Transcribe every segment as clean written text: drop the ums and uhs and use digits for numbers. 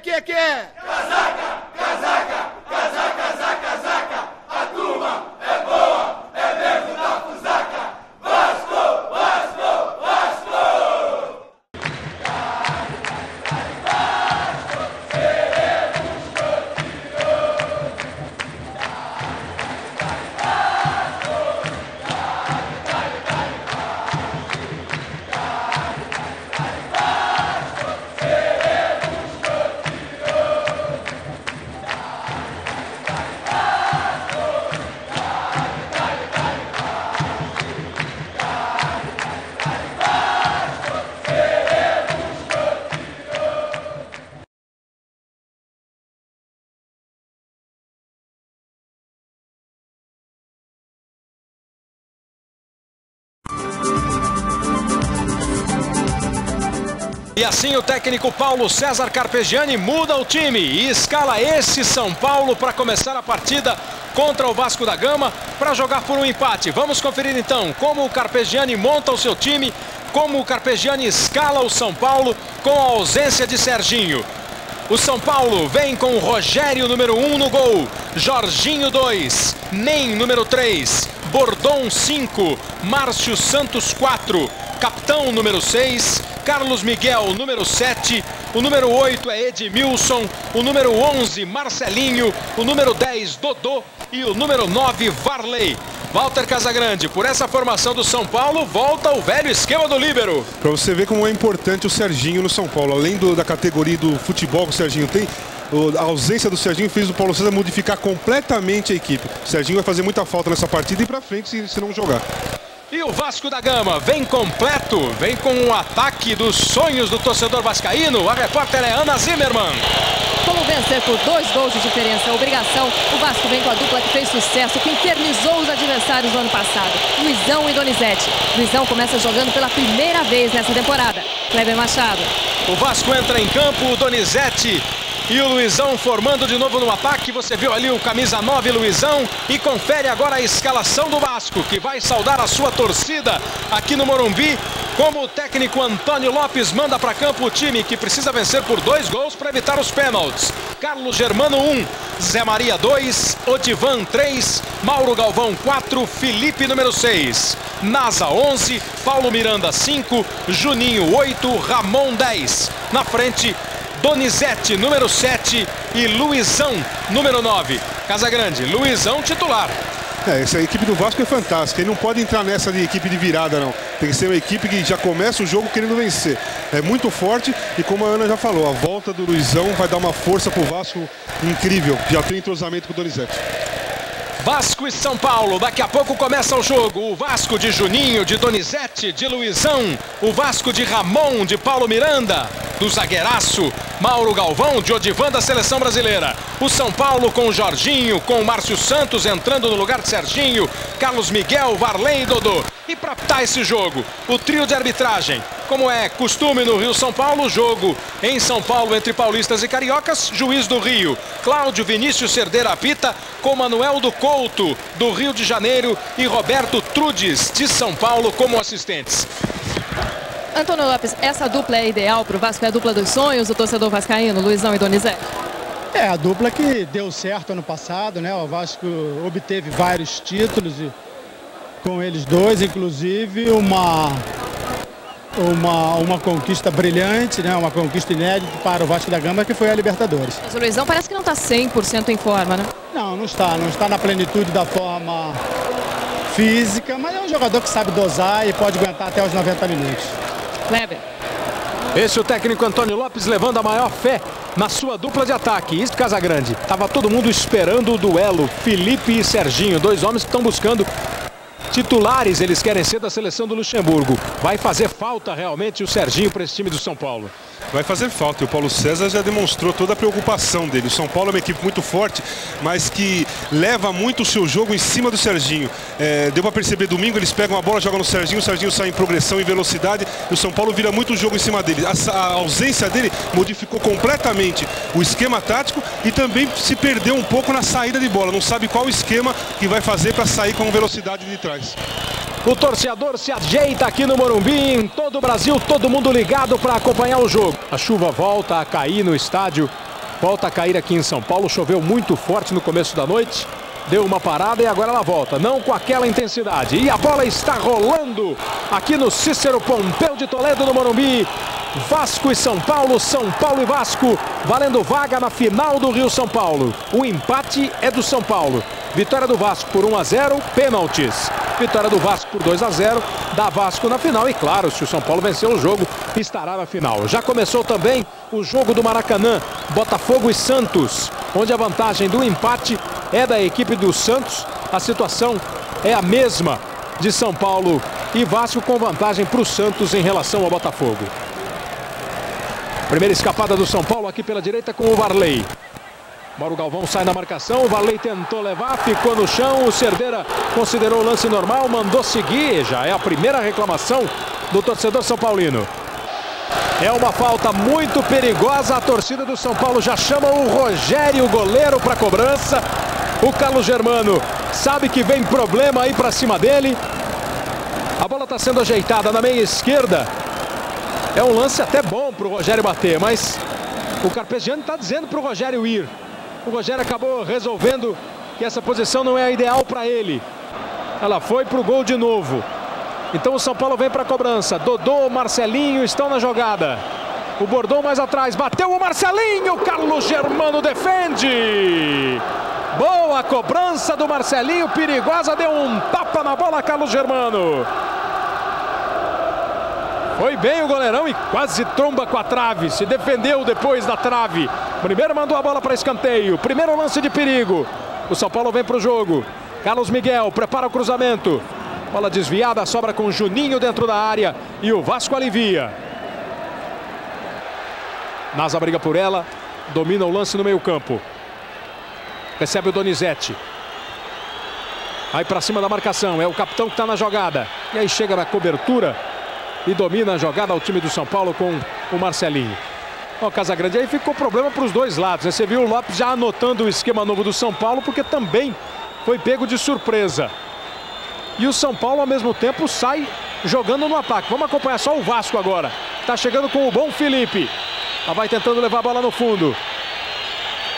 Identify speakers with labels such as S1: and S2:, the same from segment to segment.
S1: que é?
S2: Casaca, casaca, casaca, casaca, casaca. A turma é boa, é mesmo da fusaca. Vasco, Vasco, Vasco! Vasco, seremos campeões.
S3: E assim o técnico Paulo César Carpegiani muda o time e escala esse São Paulo para começar a partida contra o Vasco da Gama para jogar por um empate. Vamos conferir então como o Carpegiani monta o seu time, como o Carpegiani escala o São Paulo com a ausência de Serginho. O São Paulo vem com Rogério, número 1 no gol, Jorginho 2, Nem, número 3, Bordon 5, Márcio Santos 4, Capitão, número 6, Carlos Miguel, número 7, o número 8 é Edmilson, o número 11, Marcelinho, o número 10, Dodô e o número 9, Varley. Walter Casagrande, por essa formação do São Paulo, volta o velho esquema do líbero.
S4: Para você ver como é importante o Serginho no São Paulo. Além da categoria do futebol que o Serginho tem, a ausência do Serginho fez o Paulo César modificar completamente a equipe. O Serginho vai fazer muita falta nessa partida e para frente se não jogar.
S3: E o Vasco da Gama vem completo, vem com um ataque dos sonhos do torcedor vascaíno. A repórter é Ana Zimmermann.
S5: Como vencer por 2 gols de diferença? Obrigação. O Vasco vem com a dupla que fez sucesso, que infernizou os adversários no ano passado. Luizão e Donizete. Luizão começa jogando pela primeira vez nessa temporada. Kleber Machado.
S3: O Vasco entra em campo, o Donizete e o Luizão formando de novo no ataque. Você viu ali o camisa 9, Luizão. E confere agora a escalação do Vasco, que vai saudar a sua torcida aqui no Morumbi. Como o técnico Antônio Lopes manda para campo o time que precisa vencer por 2 gols para evitar os pênaltis. Carlos Germano 1, Zé Maria 2, Odivan 3, Mauro Galvão 4, Felipe número 6, Nasa 11, Paulo Miranda 5, Juninho 8, Ramon 10. Na frente, Donizete, número 7 e Luizão, número 9. Casagrande, Luizão titular.
S4: Essa equipe do Vasco é fantástica e não pode entrar nessa de equipe de virada, não. Tem que ser uma equipe que já começa o jogo querendo vencer. É muito forte e, como a Ana já falou, a volta do Luizão vai dar uma força pro Vasco incrível. Já tem entrosamento com o Donizete.
S3: Vasco e São Paulo, daqui a pouco começa o jogo. O Vasco de Juninho, de Donizete, de Luizão. O Vasco de Ramon, de Paulo Miranda, do zagueiraço Mauro Galvão, de Odivan da seleção brasileira. O São Paulo com o Jorginho, com o Márcio Santos entrando no lugar de Serginho, Carlos Miguel, Varley e Dodô. E para apitar esse jogo, o trio de arbitragem. Como é costume no Rio São Paulo, jogo em São Paulo entre paulistas e cariocas, juiz do Rio, Cláudio Vinícius Cerdeira apita, com Manuel do Couto, do Rio de Janeiro, e Roberto Trudes, de São Paulo, como assistentes.
S5: Antônio Lopes, essa dupla é ideal para o Vasco? É a dupla dos sonhos do torcedor vascaíno, Luizão e Donizete?
S6: É a dupla que deu certo ano passado, né? O Vasco obteve vários títulos com eles dois, inclusive uma conquista brilhante, né? Uma conquista inédita para o Vasco da Gama, que foi a Libertadores.
S5: Mas o Luizão parece que não está 100% em forma, né?
S6: Não está na plenitude da forma física, mas é um jogador que sabe dosar e pode aguentar até os 90 minutos.
S5: Kleber.
S3: Esse é o técnico Antônio Lopes levando a maior fé na sua dupla de ataque. Isso, Casagrande. Tava todo mundo esperando o duelo. Felipe e Serginho, 2 homens que estão buscando titulares, eles querem ser da seleção do Luxemburgo. Vai fazer falta realmente o Serginho para esse time do São Paulo?
S4: Vai fazer falta, e o Paulo César já demonstrou toda a preocupação dele. O São Paulo é uma equipe muito forte, mas que leva muito o seu jogo em cima do Serginho. Deu para perceber domingo, eles pegam a bola, jogam no Serginho, o Serginho sai em progressão e velocidade, e o São Paulo vira muito o jogo em cima dele. A ausência dele modificou completamente o esquema tático e também se perdeu um pouco na saída de bola. Não sabe qual o esquema que vai fazer para sair com velocidade de trás.
S3: O torcedor se ajeita aqui no Morumbi, em todo o Brasil, todo mundo ligado para acompanhar o jogo. A chuva volta a cair no estádio Volta a cair aqui em São Paulo, choveu muito forte no começo da noite. Deu uma parada e agora ela volta, não com aquela intensidade. E a bola está rolando aqui no Cícero Pompeu de Toledo, no Morumbi. Vasco e São Paulo e Vasco, valendo vaga na final do Rio-São Paulo. O empate é do São Paulo. Vitória do Vasco por 1-0, pênaltis. Vitória do Vasco por 2-0, dá Vasco na final. E claro, se o São Paulo vencer o jogo, estará na final. Já começou também o jogo do Maracanã, Botafogo e Santos, onde a vantagem do empate é da equipe do Santos. A situação é a mesma de São Paulo e Vasco, com vantagem para o Santos em relação ao Botafogo. Primeira escapada do São Paulo aqui pela direita com o Varley. Mauro Galvão sai na marcação, o Varley tentou levar, ficou no chão, o Cerdeira considerou o lance normal, mandou seguir. Já é a primeira reclamação do torcedor são paulino. É uma falta muito perigosa, a torcida do São Paulo já chama o Rogério, goleiro, para cobrança. O Carlos Germano sabe que vem problema aí para cima dele. A bola está sendo ajeitada na meia esquerda. É um lance até bom para o Rogério bater, mas o Carpegiani está dizendo para o Rogério ir. O Rogério acabou resolvendo que essa posição não é a ideal para ele. Ela foi para o gol de novo. Então o São Paulo vem para a cobrança. Dodô, Marcelinho estão na jogada. O Bordão mais atrás, bateu o Marcelinho. Carlos Germano defende. Boa cobrança do Marcelinho, perigosa, deu um tapa na bola Carlos Germano. Foi bem o goleirão e quase tromba com a trave. Se defendeu depois da trave. Primeiro mandou a bola para escanteio. Primeiro lance de perigo. O São Paulo vem para o jogo. Carlos Miguel prepara o cruzamento. Bola desviada, sobra com o Juninho dentro da área. E o Vasco alivia. Nasa briga por ela. Domina o lance no meio campo. Recebe o Donizete. Vai para cima da marcação. É o capitão que está na jogada. E aí chega na cobertura. E domina a jogada ao time do São Paulo com o Marcelinho. Ó, Casagrande, aí ficou problema para os dois lados. Você viu o Lopes já anotando o esquema novo do São Paulo, porque também foi pego de surpresa. E o São Paulo, ao mesmo tempo, sai jogando no ataque. Vamos acompanhar só o Vasco agora. Tá chegando com o bom Felipe. Vai tentando levar a bola no fundo.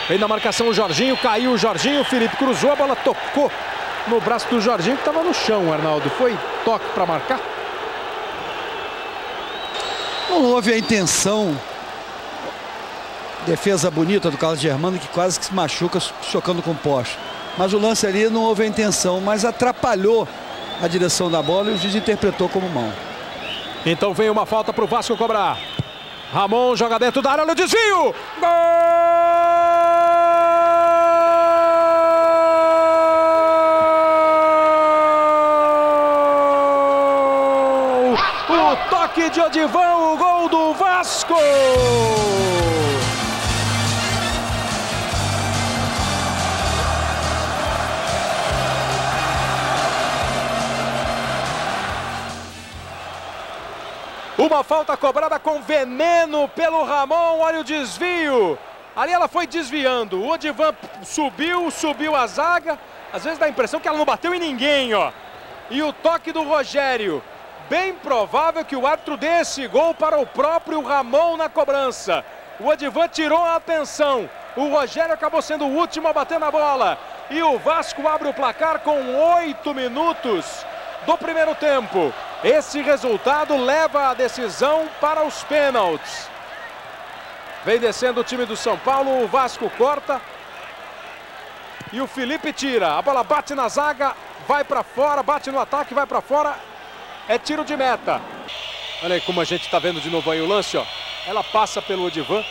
S3: Vem na marcação o Jorginho, caiu o Jorginho. O Felipe cruzou, a bola tocou no braço do Jorginho, que estava no chão, Arnaldo. Foi toque para marcar?
S1: Não houve a intenção. Defesa bonita do Carlos Germano, que quase que se machuca chocando com o poste. Mas o lance ali não houve a intenção, mas atrapalhou a direção da bola e o juiz interpretou como mão.
S3: Então vem uma falta para o Vasco cobrar. Ramon joga dentro da área, olha o desvio! Gol! O toque de Odivan, o gol do Vasco! Uma falta cobrada com veneno pelo Ramon, olha o desvio. Ali ela foi desviando, o Odivan subiu a zaga. Às vezes dá a impressão que ela não bateu em ninguém, ó. E o toque do Rogério. Bem provável que o árbitro dê esse gol para o próprio Ramon na cobrança. O Odivan tirou a atenção. O Rogério acabou sendo o último a bater na bola. E o Vasco abre o placar com 8 minutos do primeiro tempo. Esse resultado leva a decisão para os pênaltis. Vem descendo o time do São Paulo, o Vasco corta. E o Felipe tira. A bola bate na zaga, vai para fora, bate no ataque, vai para fora. É tiro de meta. Olha aí como a gente está vendo de novo aí o lance, ó. Ela passa pelo Odivan.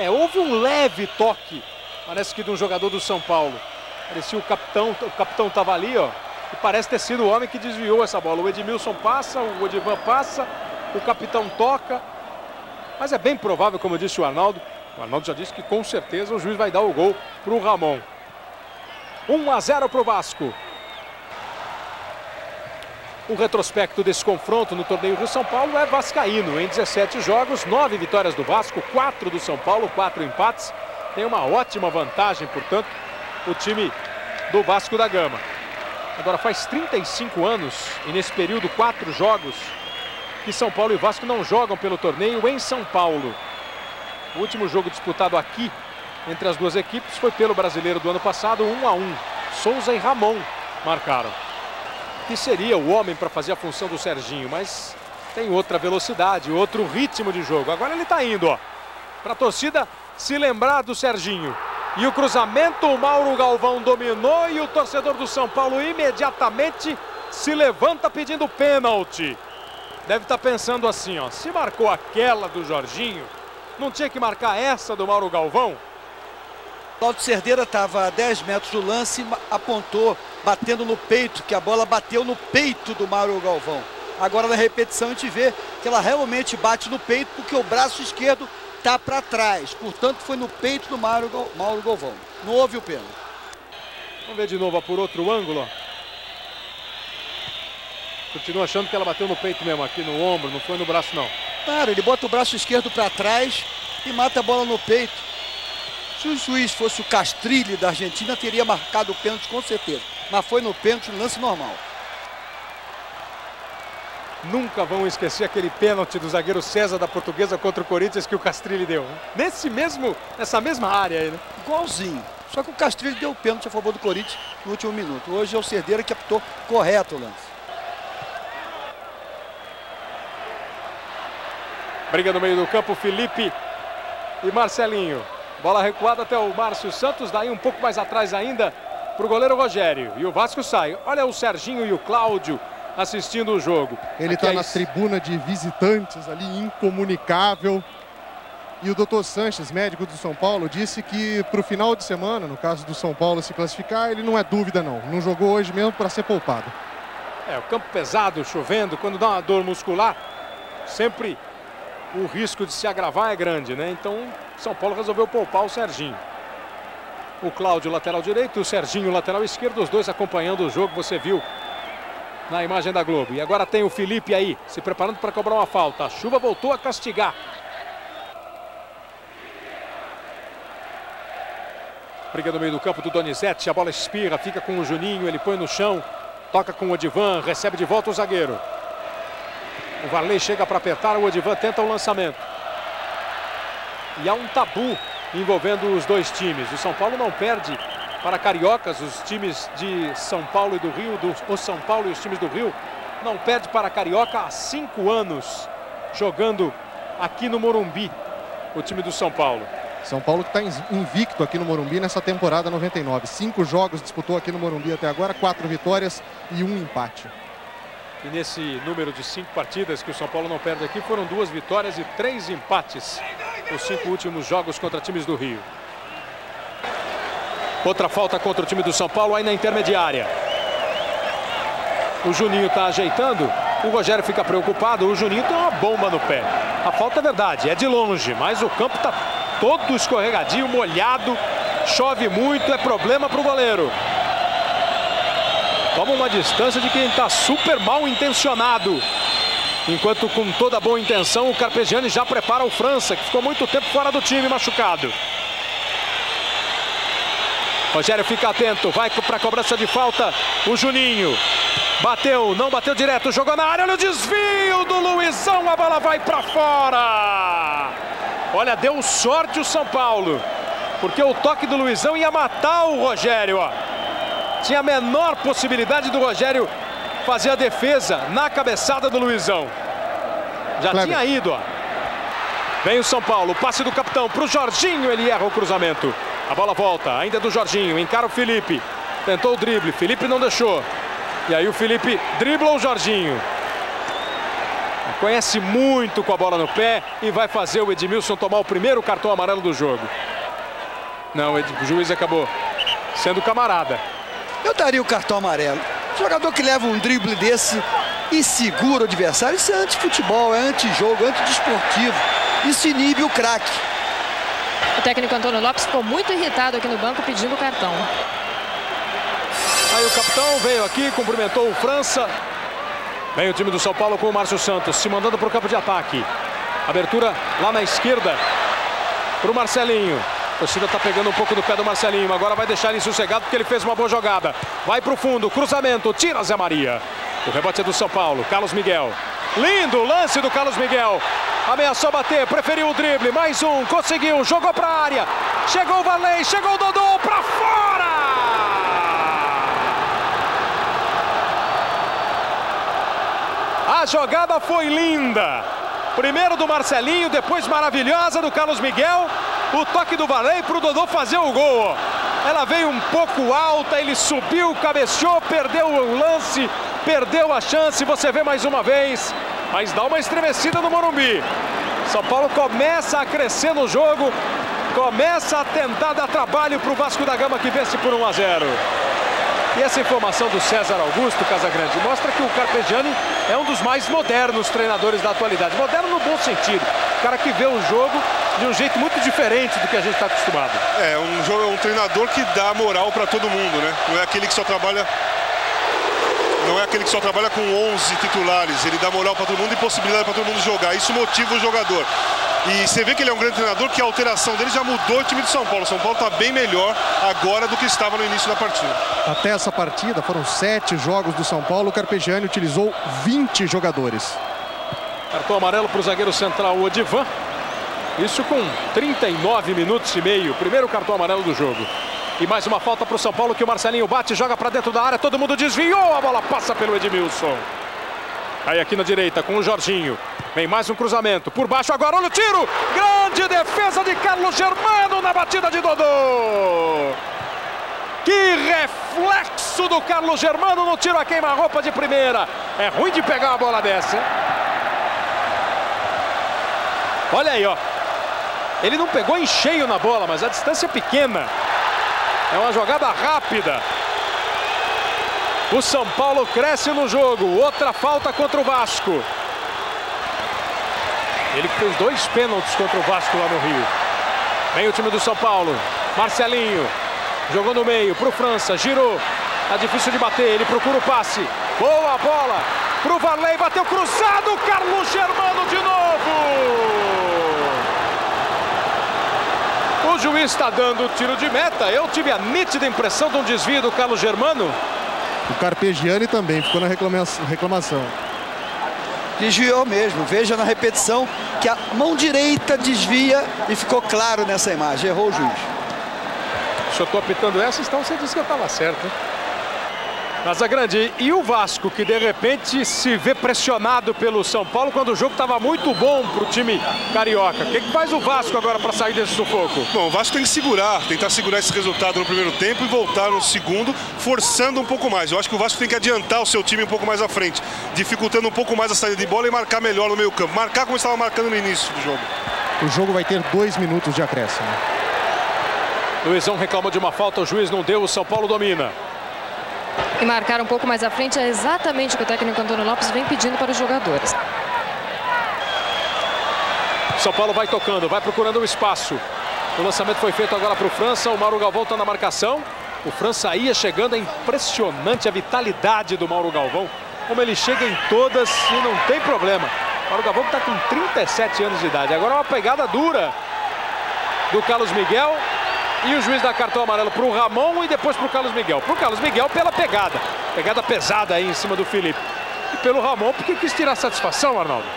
S3: Houve um leve toque, parece que de um jogador do São Paulo. Parecia o capitão estava ali, ó. E parece ter sido o homem que desviou essa bola. O Edmilson passa, o Odivan passa, o capitão toca. Mas é bem provável, como disse o Arnaldo já disse que com certeza o juiz vai dar o gol para o Ramon. 1-0 para o Vasco. O retrospecto desse confronto no torneio Rio-São Paulo é vascaíno. Em 17 jogos, 9 vitórias do Vasco, 4 do São Paulo, 4 empates. Tem uma ótima vantagem, portanto, o time do Vasco da Gama. Agora faz 35 anos, e nesse período 4 jogos, que São Paulo e Vasco não jogam pelo torneio em São Paulo. O último jogo disputado aqui entre as duas equipes foi pelo brasileiro do ano passado, 1-1. Souza e Ramon marcaram. Que seria o homem para fazer a função do Serginho, mas tem outra velocidade, outro ritmo de jogo. Agora ele está indo, ó, para a torcida se lembrar do Serginho. E o cruzamento, o Mauro Galvão dominou e o torcedor do São Paulo imediatamente se levanta pedindo pênalti. Deve estar pensando assim, ó, se marcou aquela do Jorginho, não tinha que marcar essa do Mauro Galvão?
S1: Cláudio Cerdeira estava a 10 metros do lance, apontou, batendo no peito, que a bola bateu no peito do Mauro Galvão. Agora na repetição a gente vê que ela realmente bate no peito, porque o braço esquerdo está para trás. Portanto, foi no peito do Mauro Galvão. Não houve o pênalti.
S3: Vamos ver de novo ó, por outro ângulo. Continua achando que ela bateu no peito mesmo, aqui no ombro, não foi no braço não.
S1: Claro, ele bota o braço esquerdo para trás e mata a bola no peito. Se o juiz fosse o Castrilli da Argentina, teria marcado o pênalti com certeza. Mas foi no pênalti, no lance normal.
S3: Nunca vão esquecer aquele pênalti do zagueiro César da Portuguesa contra o Corinthians que o Castrilli deu. Nessa mesma área aí, né?
S1: Igualzinho. Só que o Castrilli deu o pênalti a favor do Corinthians no último minuto. Hoje é o Cerdeira que apitou correto o lance.
S3: Briga no meio do campo, Felipe e Marcelinho. Bola recuada até o Márcio Santos, daí um pouco mais atrás ainda para o goleiro Rogério. E o Vasco sai. Olha o Serginho e o Cláudio assistindo o jogo.
S7: Ele está na tribuna de visitantes ali, incomunicável. E o Dr. Sanches, médico do São Paulo, disse que para o final de semana, no caso do São Paulo se classificar, ele não é dúvida não. Não jogou hoje mesmo para ser poupado.
S3: O campo pesado, chovendo, quando dá uma dor muscular, sempre o risco de se agravar é grande, né? Então, São Paulo resolveu poupar o Serginho. O Cláudio, lateral direito, o Serginho, lateral esquerdo, os dois acompanhando o jogo, você viu na imagem da Globo. E agora tem o Felipe aí, se preparando para cobrar uma falta. A chuva voltou a castigar. Briga no meio do campo do Donizete, a bola espirra, fica com o Juninho, ele põe no chão, toca com o Odivan, recebe de volta o zagueiro. O Varley chega para apertar, o Odivan tenta o lançamento. E há um tabu envolvendo os dois times. O São Paulo não perde para cariocas, os times de São Paulo e do Rio, o São Paulo e os times do Rio, não perde para carioca há 5 anos, jogando aqui no Morumbi, o time do São Paulo.
S7: São Paulo que está invicto aqui no Morumbi nessa temporada 99. 5 jogos disputou aqui no Morumbi até agora, 4 vitórias e 1 empate.
S3: E nesse número de 5 partidas que o São Paulo não perde aqui, foram 2 vitórias e 3 empates. Os 5 últimos jogos contra times do Rio. Outra falta contra o time do São Paulo aí na intermediária. O Juninho está ajeitando. O Rogério fica preocupado. O Juninho tem uma bomba no pé. A falta é verdade, é de longe. Mas o campo está todo escorregadio, molhado. Chove muito, é problema para o goleiro. Toma uma distância de quem está super mal intencionado. Enquanto com toda boa intenção o Carpegiani já prepara o França, que ficou muito tempo fora do time, machucado. Rogério fica atento, vai para a cobrança de falta. O Juninho bateu, não bateu direto, jogou na área, olha o desvio do Luizão, a bola vai para fora. Olha, deu sorte o São Paulo, porque o toque do Luizão ia matar o Rogério, ó. Tinha a menor possibilidade do Rogério fazer a defesa na cabeçada do Luizão. Já tinha ido, ó. Vem o São Paulo, passe do capitão para o Jorginho, ele erra o cruzamento. A bola volta, ainda é do Jorginho, encara o Felipe. Tentou o drible, Felipe não deixou. E aí o Felipe dribla o Jorginho. Conhece muito com a bola no pé e vai fazer o Edmilson tomar o primeiro cartão amarelo do jogo. Não, o juiz acabou sendo camarada.
S1: Eu daria o cartão amarelo. Jogador que leva um drible desse e segura o adversário, isso é anti-futebol, é anti-jogo, anti-desportivo. Isso inibe o craque.
S5: O técnico Antônio Lopes ficou muito irritado aqui no banco pedindo o cartão.
S3: Aí o capitão veio aqui, cumprimentou o França. Vem o time do São Paulo com o Márcio Santos se mandando para o campo de ataque. Abertura lá na esquerda para o Marcelinho. A torcida está pegando um pouco do pé do Marcelinho. Agora vai deixar ele sossegado porque ele fez uma boa jogada. Vai para o fundo, cruzamento, tira Zé Maria. O rebote é do São Paulo, Carlos Miguel. Lindo lance do Carlos Miguel. Ameaçou bater, preferiu o drible. Mais um, conseguiu, jogou para a área. Chegou o Varley, chegou o Dodô, pra fora! A jogada foi linda. Primeiro do Marcelinho, depois maravilhosa do Carlos Miguel. O toque do Varley para o Dodô fazer o gol. Ela veio um pouco alta, ele subiu, cabeceou, perdeu o lance, perdeu a chance. Você vê mais uma vez, mas dá uma estremecida no Morumbi. São Paulo começa a crescer no jogo, começa a tentar dar trabalho para o Vasco da Gama, que vence por 1-0. E essa informação do César Augusto, Casagrande, mostra que o Carpegiani é um dos mais modernos treinadores da atualidade. Moderno no bom sentido. O cara que vê o jogo de um jeito muito diferente do que a gente está acostumado. É um treinador que dá moral para todo mundo, né? Não é aquele que só trabalha com 11 titulares. Ele dá moral para todo mundo e possibilidade para todo mundo jogar. Isso motiva o jogador. E você vê que ele é um grande treinador, que a alteração dele já mudou o time de São Paulo. São Paulo está bem melhor agora do que estava no início da partida.
S7: Até essa partida foram 7 jogos do São Paulo. O Carpegiani utilizou 20 jogadores.
S3: Cartão amarelo para o zagueiro central, o Odivan. Isso com 39 minutos e meio. Primeiro cartão amarelo do jogo. E mais uma falta para o São Paulo, que o Marcelinho bate, joga para dentro da área. Todo mundo desviou, a bola passa pelo Edmilson. Aí aqui na direita com o Jorginho. Vem mais um cruzamento. Por baixo agora, olha o tiro. Grande defesa de Carlos Germano na batida de Dodô. Que reflexo do Carlos Germano no tiro a queima-roupa de primeira. É ruim de pegar uma bola dessa, hein? Olha aí, ó. Ele não pegou em cheio na bola, mas a distância é pequena. É uma jogada rápida. O São Paulo cresce no jogo. Outra falta contra o Vasco. Ele fez 2 pênaltis contra o Vasco lá no Rio. Vem o time do São Paulo. Marcelinho. Jogou no meio pro França. Girou. Tá difícil de bater. Ele procura o passe. Boa bola pro Varley. Bateu cruzado. Carlos Germano de novo. O juiz está dando o tiro de meta. Eu tive a nítida impressão de um desvio do Carlos Germano.
S7: O Carpegiani também ficou na reclamação.
S1: Desviou mesmo. Veja na repetição que a mão direita desvia e ficou claro nessa imagem. Errou o juiz.
S3: Se eu estou apitando essa, então você disse que eu estava certo, hein? Casagrande, e o Vasco, que de repente se vê pressionado pelo São Paulo quando o jogo estava muito bom para o time carioca. O que faz o Vasco agora para sair desse sufoco?
S4: Bom, o Vasco tem que tentar segurar esse resultado no primeiro tempo e voltar no segundo, forçando um pouco mais. Eu acho que o Vasco tem que adiantar o seu time um pouco mais à frente, dificultando um pouco mais a saída de bola e marcar melhor no meio campo. Marcar como estava marcando no início do jogo.
S7: O jogo vai ter 2 minutos de acréscimo.
S3: Luizão reclamou de uma falta, o juiz não deu, o São Paulo domina.
S5: E marcar um pouco mais à frente é exatamente o que o técnico Antônio Lopes vem pedindo para os jogadores.
S3: São Paulo vai tocando, vai procurando um espaço. O lançamento foi feito agora para o França. O Mauro Galvão está na marcação. O França ia chegando, é impressionante a vitalidade do Mauro Galvão. Como ele chega em todas e não tem problema. O Mauro Galvão está com 37 anos de idade. Agora uma pegada dura do Carlos Miguel. E o juiz dá cartão amarelo para o Ramon e depois para o Carlos Miguel. Para o Carlos Miguel pela pegada. Pegada pesada aí em cima do Felipe. E pelo Ramon porque quis tirar satisfação, Arnaldo.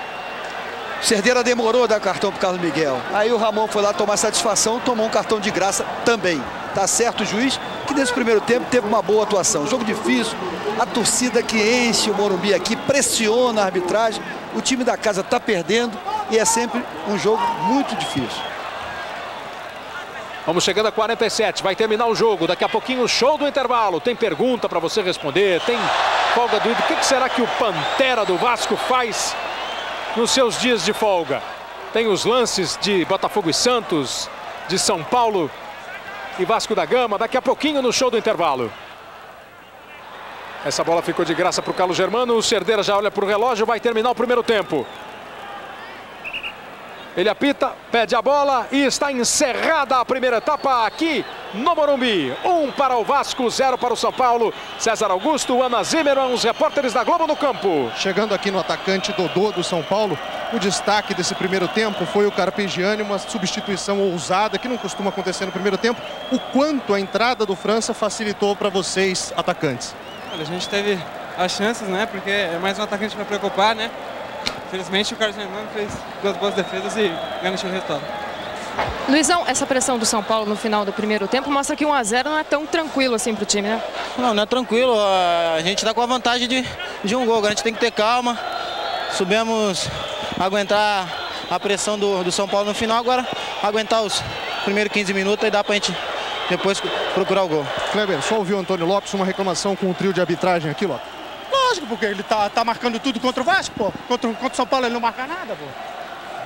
S1: Cerdeira demorou a dar cartão para o Carlos Miguel. Aí o Ramon foi lá tomar satisfação, tomou um cartão de graça também. Tá certo o juiz, que nesse primeiro tempo teve uma boa atuação. Jogo difícil, a torcida que enche o Morumbi aqui, pressiona a arbitragem. O time da casa está perdendo e é sempre um jogo muito difícil.
S3: Vamos chegando a 47, vai terminar o jogo. Daqui a pouquinho o show do intervalo. Tem pergunta para você responder, tem folga do ídolo. O que será que o Pantera do Vasco faz nos seus dias de folga? Tem os lances de Botafogo e Santos, de São Paulo e Vasco da Gama. Daqui a pouquinho no show do intervalo. Essa bola ficou de graça para o Carlos Germano. O Cerdeira já olha para o relógio, vai terminar o primeiro tempo. Ele apita, pede a bola e está encerrada a primeira etapa aqui no Morumbi. 1 para o Vasco, 0 para o São Paulo. César Augusto, Ana Zimmermann, os repórteres da Globo no campo.
S7: Chegando aqui no atacante Dodô do São Paulo, o destaque desse primeiro tempo foi o Carpegiani, uma substituição ousada que não costuma acontecer no primeiro tempo. O quanto a entrada do França facilitou para vocês, atacantes?
S8: Olha, a gente teve as chances, né? Porque é mais um atacante para preocupar, né? Infelizmente o Carlos Germano fez 2 boas defesas e garantiu o resultado.
S5: Luizão, essa pressão do São Paulo no final do primeiro tempo mostra que 1 a 0 não é tão tranquilo assim pro time, né?
S9: Não é tranquilo. A gente está com a vantagem de um gol. A gente tem que ter calma. Subimos, aguentar a pressão do São Paulo no final. Agora, aguentar os primeiros 15 minutos e dá pra gente depois procurar o gol.
S7: Kleber, só ouviu o Antônio Lopes uma reclamação com o trio de arbitragem aqui, Lopes?
S6: Lógico, porque ele tá marcando tudo contra o Vasco, pô. Contra o São Paulo ele não marca nada, pô.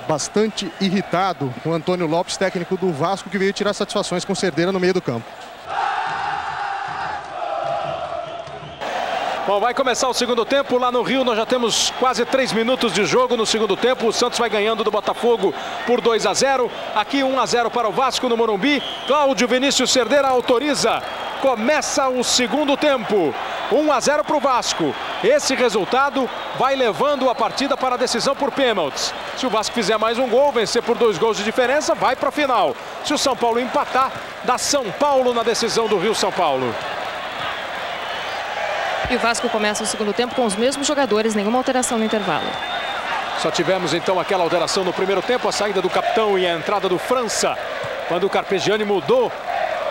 S7: Bastante irritado o Antônio Lopes, técnico do Vasco, que veio tirar satisfações com Cerdeira no meio do campo.
S3: Bom, vai começar o segundo tempo. Lá no Rio nós já temos quase 3 minutos de jogo no segundo tempo. O Santos vai ganhando do Botafogo por 2 a 0. Aqui 1 a 0 para o Vasco no Morumbi. Cláudio Vinícius Cerdeira autoriza. Começa o segundo tempo. 1 a 0 para o Vasco. Esse resultado vai levando a partida para a decisão por pênaltis. Se o Vasco fizer mais um gol, vencer por 2 gols de diferença, vai para a final. Se o São Paulo empatar, dá São Paulo na decisão do Rio-São Paulo.
S5: E o Vasco começa o segundo tempo com os mesmos jogadores, nenhuma alteração no intervalo.
S3: Só tivemos então aquela alteração no primeiro tempo, a saída do capitão e a entrada do França, quando o Carpegiani mudou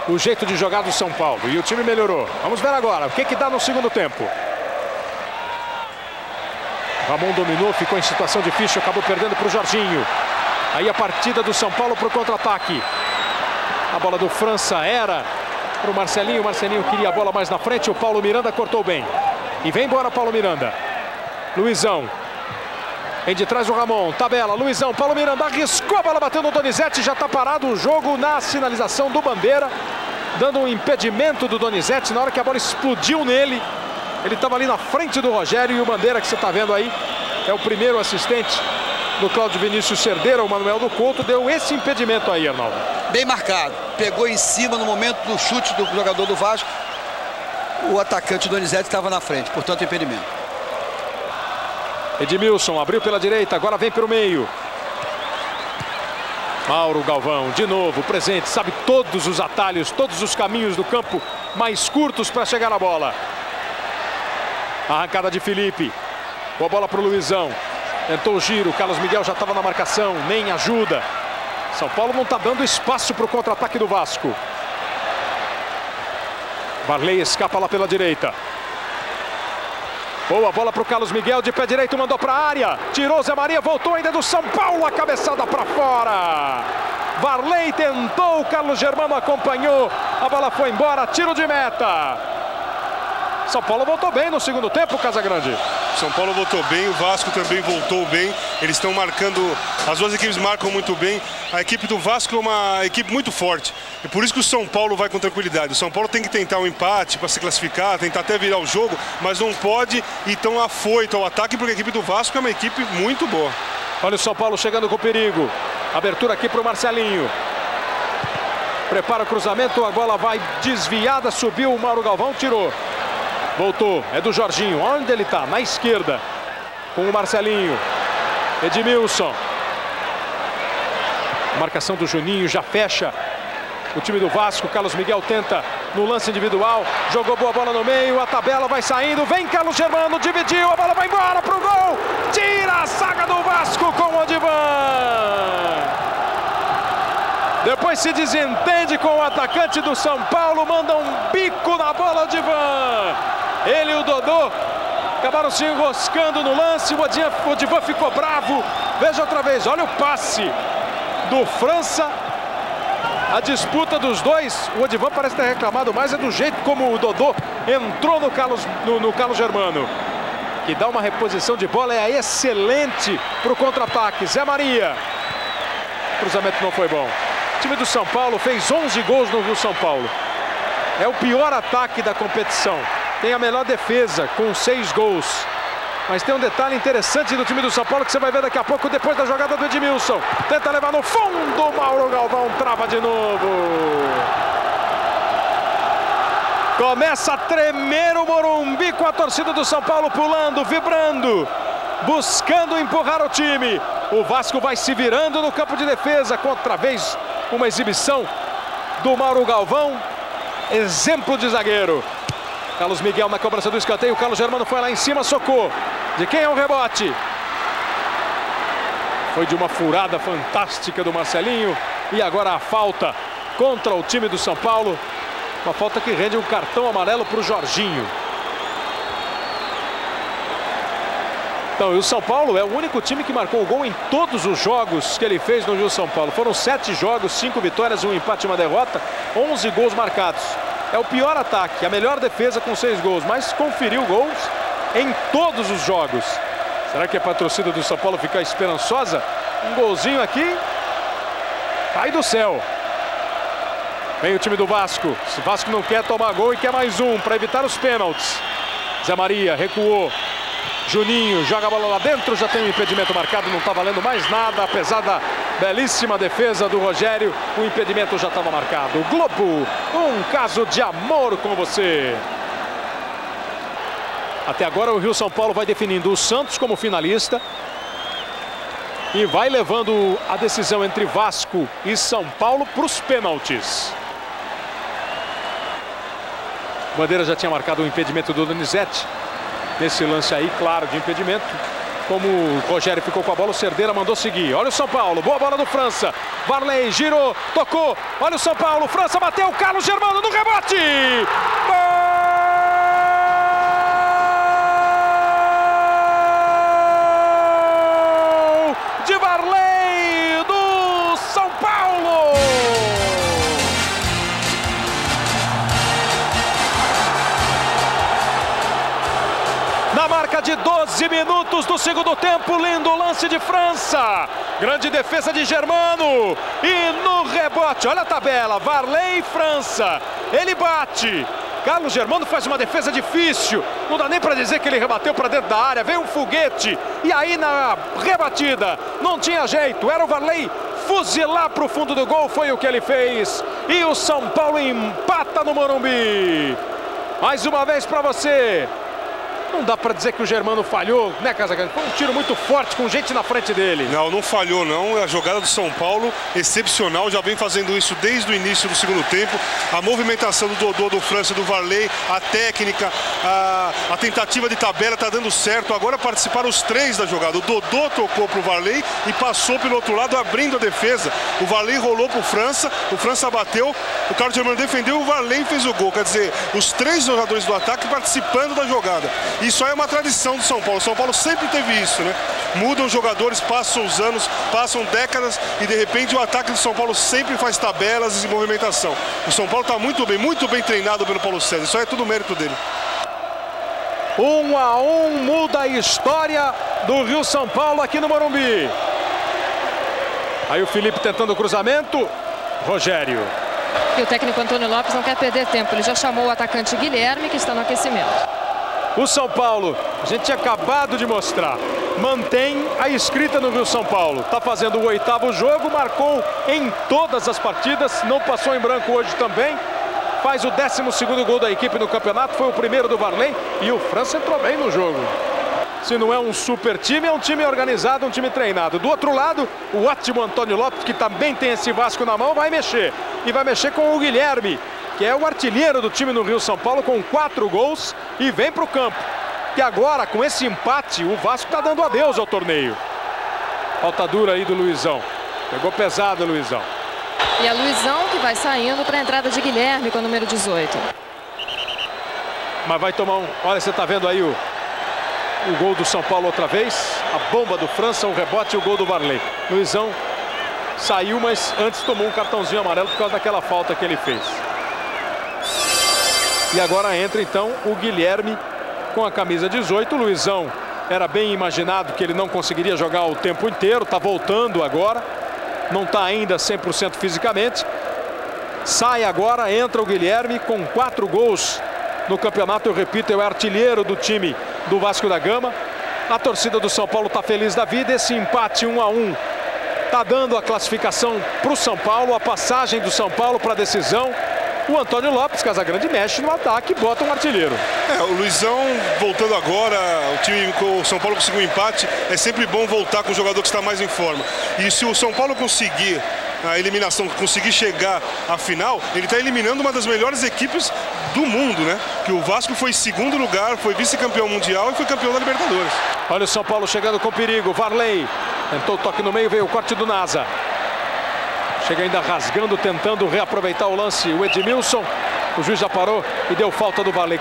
S3: o jeito de jogar do São Paulo e o time melhorou. Vamos ver agora o que dá no segundo tempo. Ramon dominou, ficou em situação difícil, acabou perdendo para o Jorginho. Aí a partida do São Paulo para o contra-ataque. A bola do França era para o Marcelinho. O Marcelinho queria a bola mais na frente. O Paulo Miranda cortou bem. E vem embora Paulo Miranda. Luizão. Vem de trás o Ramon. Tabela. Luizão. Paulo Miranda arriscou a bola, bateu no Donizete. Já está parado o jogo na sinalização do Bandeira. Dando um impedimento do Donizete na hora que a bola explodiu nele. Ele estava ali na frente do Rogério. E o Bandeira que você está vendo aí é o primeiro assistente do Cláudio Vinícius Cerdeira. O Manuel do Couto deu esse impedimento aí, Arnaldo.
S1: Bem marcado. Pegou em cima no momento do chute do jogador do Vasco. O atacante Donizete estava na frente, portanto impedimento.
S3: Edmilson abriu pela direita, agora vem pelo meio. Mauro Galvão, de novo, presente, sabe todos os atalhos, todos os caminhos do campo mais curtos para chegar na bola. Arrancada de Felipe. Boa bola para o Luizão. Tentou o giro, Carlos Miguel já estava na marcação, nem ajuda. São Paulo não está dando espaço para o contra-ataque do Vasco. Varley escapa lá pela direita. Boa bola para o Carlos Miguel, de pé direito, mandou para a área. Tirou Zé Maria, voltou ainda do São Paulo, a cabeçada para fora. Varley tentou, o Carlos Germano acompanhou. A bola foi embora, tiro de meta. São Paulo voltou bem no segundo tempo, Casagrande.
S4: São Paulo voltou bem, o Vasco também voltou bem. Eles estão marcando, as duas equipes marcam muito bem. A equipe do Vasco é uma equipe muito forte. É por isso que o São Paulo vai com tranquilidade. O São Paulo tem que tentar um empate para se classificar, tentar até virar o jogo, mas não pode ir tão afoito ao ataque, porque a equipe do Vasco é uma equipe muito boa.
S3: Olha o São Paulo chegando com perigo. Abertura aqui para o Marcelinho. Prepara o cruzamento, a bola vai desviada, subiu o Mauro Galvão, tirou. Voltou, é do Jorginho, onde ele está? Na esquerda, com o Marcelinho. Edmilson. Marcação do Juninho, já fecha o time do Vasco. Carlos Miguel tenta no lance individual. Jogou boa bola no meio, a tabela vai saindo. Vem Carlos Germano, dividiu, a bola vai embora pro gol. Tira a zaga do Vasco com o Odivan. Depois se desentende com o atacante do São Paulo, manda um bico na bola, Odivan. Ele e o Dodô acabaram se enroscando no lance. O Odivan ficou bravo. Veja outra vez, olha o passe do França. A disputa dos dois. O Odivan parece ter reclamado mais é do jeito como o Dodô entrou no Carlos Germano, que dá uma reposição de bola, é excelente para o contra-ataque. Zé Maria. O cruzamento não foi bom. O time do São Paulo fez 11 gols no Rio São Paulo. É o pior ataque da competição. Tem a melhor defesa, com 6 gols. Mas tem um detalhe interessante do time do São Paulo que você vai ver daqui a pouco, depois da jogada do Edmilson. Tenta levar no fundo, o Mauro Galvão trava de novo. Começa a tremer o Morumbi com a torcida do São Paulo pulando, vibrando, buscando empurrar o time. O Vasco vai se virando no campo de defesa, contra vez uma exibição do Mauro Galvão, exemplo de zagueiro. Carlos Miguel na cobrança do escanteio, o Carlos Germano foi lá em cima, socou. De quem é o rebote? Foi de uma furada fantástica do Marcelinho. E agora a falta contra o time do São Paulo. Uma falta que rende um cartão amarelo para o Jorginho. Então, e o São Paulo é o único time que marcou o gol em todos os jogos que ele fez no Rio São Paulo. Foram 7 jogos, 5 vitórias, 1 empate e 1 derrota, 11 gols marcados. É o pior ataque, a melhor defesa com 6 gols, mas conferiu gols em todos os jogos. Será que é para a torcida do São Paulo ficar esperançosa? Um golzinho aqui, cai do céu. Vem o time do Vasco. O Vasco não quer tomar gol e quer mais um para evitar os pênaltis. Zé Maria recuou. Juninho joga a bola lá dentro, já tem um impedimento marcado, não está valendo mais nada, apesar da belíssima defesa do Rogério, o impedimento já estava marcado. Globo, um caso de amor com você. Até agora o Rio São Paulo vai definindo o Santos como finalista e vai levando a decisão entre Vasco e São Paulo para os pênaltis. Bandeira já tinha marcado o impedimento do Donizete. Nesse lance aí, claro, de impedimento. Como o Rogério ficou com a bola, o Cerdeira mandou seguir. Olha o São Paulo, boa bola do França. Varley girou, tocou. Olha o São Paulo, França bateu, Carlos Germano no rebote. Gol de Varley do São Paulo. Na marca de 12 minutos do segundo tempo, lindo lance de França. Grande defesa de Germano. E no rebote, olha a tabela, Varley e França. Ele bate. Carlos Germano faz uma defesa difícil. Não dá nem para dizer que ele rebateu para dentro da área. Veio um foguete. E aí na rebatida, não tinha jeito. Era o Varley fuzilar para o fundo do gol. Foi o que ele fez. E o São Paulo empata no Morumbi. Mais uma vez para você. Não dá para dizer que o Germano falhou, né, Casagrande? Foi um tiro muito forte com gente na frente dele.
S4: Não, não falhou não. A jogada do São Paulo, excepcional. Já vem fazendo isso desde o início do segundo tempo. A movimentação do Dodô, do França, do Varley, a técnica, a tentativa de tabela está dando certo. Agora participaram os 3 da jogada. O Dodô tocou para o Varley e passou pelo outro lado, abrindo a defesa. O Varley rolou para o França bateu, o Carlos Germano defendeu e o Varley fez o gol. Quer dizer, os 3 jogadores do ataque participando da jogada. Isso aí é uma tradição do São Paulo. O São Paulo sempre teve isso, né? Mudam os jogadores, passam os anos, passam décadas e de repente o ataque do São Paulo sempre faz tabelas e movimentação. O São Paulo está muito bem treinado pelo Paulo César. Isso aí é tudo mérito dele.
S3: 1-1 muda a história do Rio São Paulo aqui no Morumbi. Aí o Felipe tentando o cruzamento. Rogério.
S5: E o técnico Antônio Lopes não quer perder tempo. Ele já chamou o atacante Guilherme, que está no aquecimento.
S3: O São Paulo, a gente tinha acabado de mostrar, mantém a escrita no Rio São Paulo. Está fazendo o 8º jogo, marcou em todas as partidas, não passou em branco hoje também. Faz o 12º gol da equipe no campeonato, foi o primeiro do Varley e o França entrou bem no jogo. Se não é um super time, é um time organizado, um time treinado. Do outro lado, o ótimo Antônio Lopes, que também tem esse Vasco na mão, vai mexer. E vai mexer com o Guilherme, que é o artilheiro do time no Rio São Paulo, com 4 gols e vem para o campo. Que agora, com esse empate, o Vasco está dando adeus ao torneio. Falta dura aí do Luizão. Pegou pesado o Luizão.
S5: E é Luizão que vai saindo para a entrada de Guilherme com o número 18.
S3: Mas vai tomar um... Olha, você está vendo aí o gol do São Paulo outra vez. A bomba do França, um rebote e o gol do Varley. Luizão saiu, mas antes tomou um cartãozinho amarelo por causa daquela falta que ele fez. E agora entra então o Guilherme com a camisa 18. O Luizão era bem imaginado que ele não conseguiria jogar o tempo inteiro. Está voltando agora. Não está ainda 100% fisicamente. Sai agora, entra o Guilherme com 4 gols no campeonato. Eu repito, é o artilheiro do time do Vasco da Gama. A torcida do São Paulo está feliz da vida. Esse empate 1-1 está dando a classificação para o São Paulo. A passagem do São Paulo para a decisão. O Antônio Lopes, Casagrande, mexe no ataque e bota um artilheiro.
S4: O Luizão voltando agora, o São Paulo conseguiu um empate. É sempre bom voltar com o jogador que está mais em forma. E se o São Paulo conseguir a eliminação, conseguir chegar à final, ele está eliminando uma das melhores equipes do mundo, né? Que o Vasco foi 2º lugar, foi vice-campeão mundial e foi campeão da Libertadores.
S3: Olha o São Paulo chegando com perigo. Varley tentou o toque no meio, veio o corte do Nasa. Chega ainda rasgando, tentando reaproveitar o lance o Edmilson. O juiz já parou e deu falta do Varley.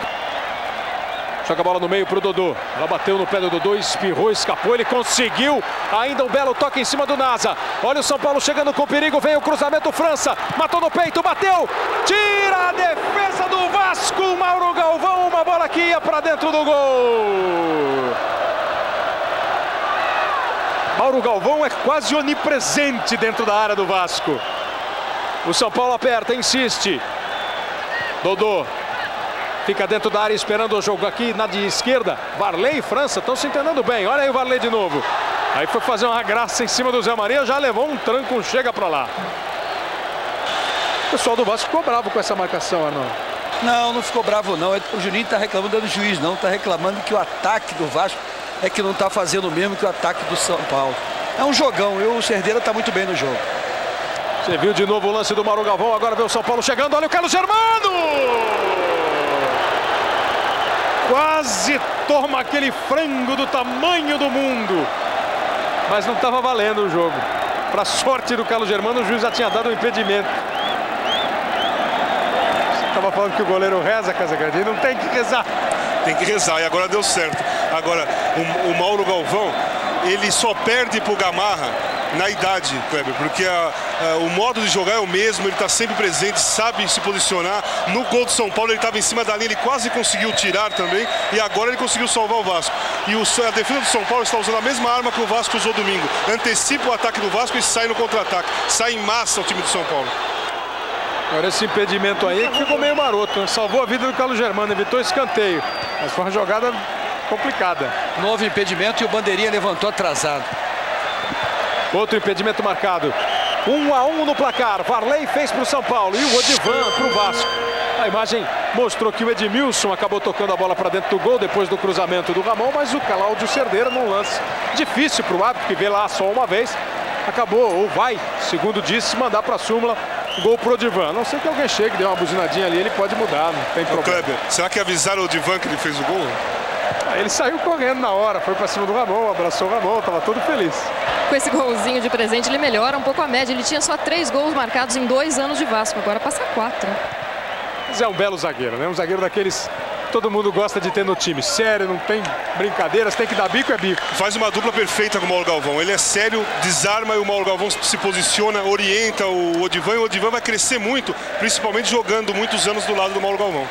S3: Joga a bola no meio para o Dodô. Ela bateu no pé do Dodô, espirrou, escapou. Ele conseguiu ainda um belo toque em cima do Nasa. Olha o São Paulo chegando com perigo. Vem o cruzamento, França. Matou no peito, bateu. Tira a defesa do Vasco. Mauro Galvão, uma bola que ia para dentro do gol. Mauro Galvão é quase onipresente dentro da área do Vasco. O São Paulo aperta, insiste. Dodô fica dentro da área esperando o jogo aqui na de esquerda. Varley e França estão se entendendo bem. Olha aí o Varley de novo. Aí foi fazer uma graça em cima do Zé Maria. Já levou um tranco, um chega pra lá. O pessoal do Vasco ficou bravo com essa marcação, Arnaldo.
S1: Não ficou bravo não. O Juninho está reclamando do juiz, não. Está reclamando que o ataque do Vasco é que não está fazendo o mesmo que o ataque do São Paulo. É um jogão. O Cerdeira está muito bem no jogo.
S3: Você viu de novo o lance do Mauro Galvão. Agora vê o São Paulo chegando. Olha o Carlos Germano! Quase toma aquele frango do tamanho do mundo. Mas não estava valendo o jogo. Para sorte do Carlos Germano, o juiz já tinha dado um impedimento. Você estava falando que o goleiro reza, Casagrande. Ele não tem que rezar.
S4: Tem que rezar, e agora deu certo. Agora, o Mauro Galvão, ele só perde pro Gamarra na idade, Kleber, porque o modo de jogar é o mesmo, ele está sempre presente, sabe se posicionar. No gol do São Paulo ele estava em cima da linha, ele quase conseguiu tirar também, e agora ele conseguiu salvar o Vasco. E a defesa do São Paulo está usando a mesma arma que o Vasco usou domingo. Antecipa o ataque do Vasco e sai no contra-ataque. Sai em massa o time do São Paulo.
S3: Agora esse impedimento aí que ficou meio maroto, né? Salvou a vida do Carlos Germano, evitou escanteio. Mas foi uma jogada complicada.
S1: Novo impedimento e o bandeirinha levantou atrasado.
S3: Outro impedimento marcado. 1-1 no placar. Varley fez para o São Paulo e o Odivan para o Vasco. A imagem mostrou que o Edmilson acabou tocando a bola para dentro do gol depois do cruzamento do Ramon, mas o Cláudio Cerdeira num lance difícil para o árbitro, que vê lá só uma vez, acabou, ou vai, segundo disse, mandar para a súmula. Gol pro Odivan. A não ser que alguém chegue, dê uma buzinadinha ali, ele pode mudar, não tem problema.
S4: Kleber, será que avisaram o Odivan que ele fez o gol?
S3: Ele saiu correndo na hora, foi para cima do Ramon, abraçou o Ramon, estava todo feliz.
S5: Com esse golzinho de presente, ele melhora um pouco a média. Ele tinha só 3 gols marcados em 2 anos de Vasco, agora passa 4.
S3: Mas é um belo zagueiro, né? Um zagueiro daqueles que todo mundo gosta de ter no time. Sério, não tem brincadeiras, tem que dar bico, é bico.
S4: Faz uma dupla perfeita com o Mauro Galvão. Ele é sério, desarma e o Mauro Galvão se posiciona, orienta o Odivan. E o Odivan vai crescer muito, principalmente jogando muitos anos do lado do Mauro Galvão.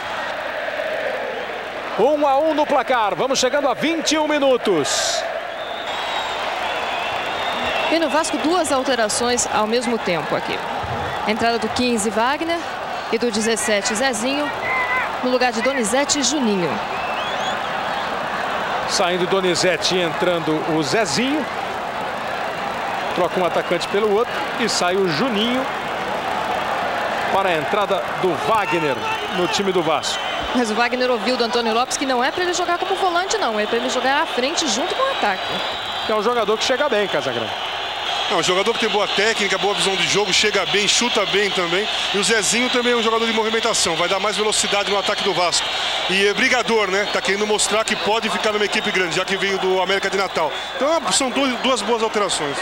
S3: 1-1 no placar, vamos chegando a 21 minutos.
S5: E no Vasco, 2 alterações ao mesmo tempo aqui. A entrada do 15, Wagner, e do 17, Zezinho, no lugar de Donizete e Juninho.
S3: Saindo Donizete e entrando o Zezinho. Troca um atacante pelo outro e sai o Juninho para a entrada do Wagner no time do Vasco.
S5: Mas o Wagner ouviu do Antônio Lopes que não é para ele jogar como volante, não. É para ele jogar à frente junto com o ataque.
S3: É um jogador que chega bem, Casagrande.
S4: É um jogador que tem boa técnica, boa visão de jogo, chega bem, chuta bem também. E o Zezinho também é um jogador de movimentação, vai dar mais velocidade no ataque do Vasco. E é brigador, né? Tá querendo mostrar que pode ficar numa equipe grande, já que veio do América de Natal. Então são duas boas alterações.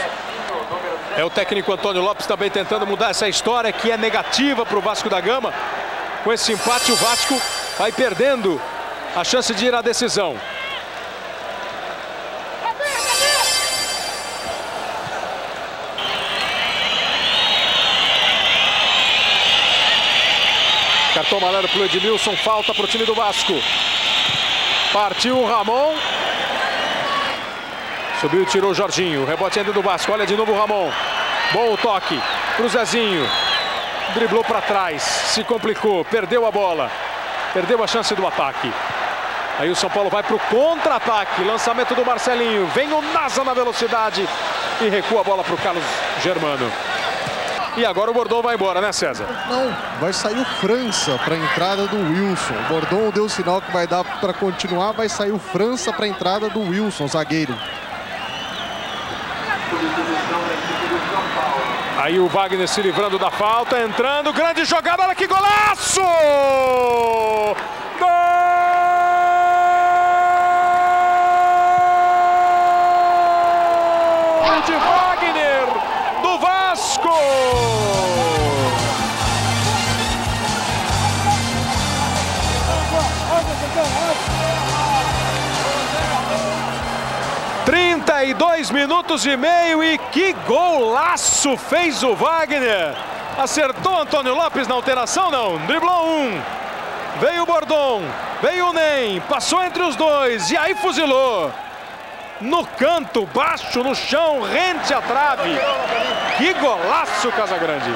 S3: É o técnico Antônio Lopes também tentando mudar essa história que é negativa para o Vasco da Gama. Com esse empate, o Vasco vai perdendo a chance de ir à decisão. Cartão amarelo para o Edmilson, falta para o time do Vasco. Partiu o Ramon. Subiu e tirou o Jorginho. Rebote ainda do Vasco. Olha de novo o Ramon. Bom o toque para o Zezinho. Driblou para trás. Se complicou. Perdeu a bola. Perdeu a chance do ataque. Aí o São Paulo vai para o contra-ataque. Lançamento do Marcelinho. Vem o Nasa na velocidade. E recua a bola para o Carlos Germano. E agora o Bordon vai embora, né, César?
S7: Não, vai sair o França para a entrada do Wilson. O Bordon deu o sinal que vai dar para continuar. Vai sair o França para a entrada do Wilson, zagueiro.
S3: Aí o Wagner se livrando da falta, entrando, grande jogada, olha que golaço! Gol de Wagner, do Vasco! 32 minutos e meio e que golaço fez o Wagner. Acertou Antônio Lopes na alteração? Não, driblou um. Veio o Bordon, veio o Nem, passou entre os dois e aí fuzilou. No canto, baixo, no chão, rente à trave. Que golaço, Casagrande.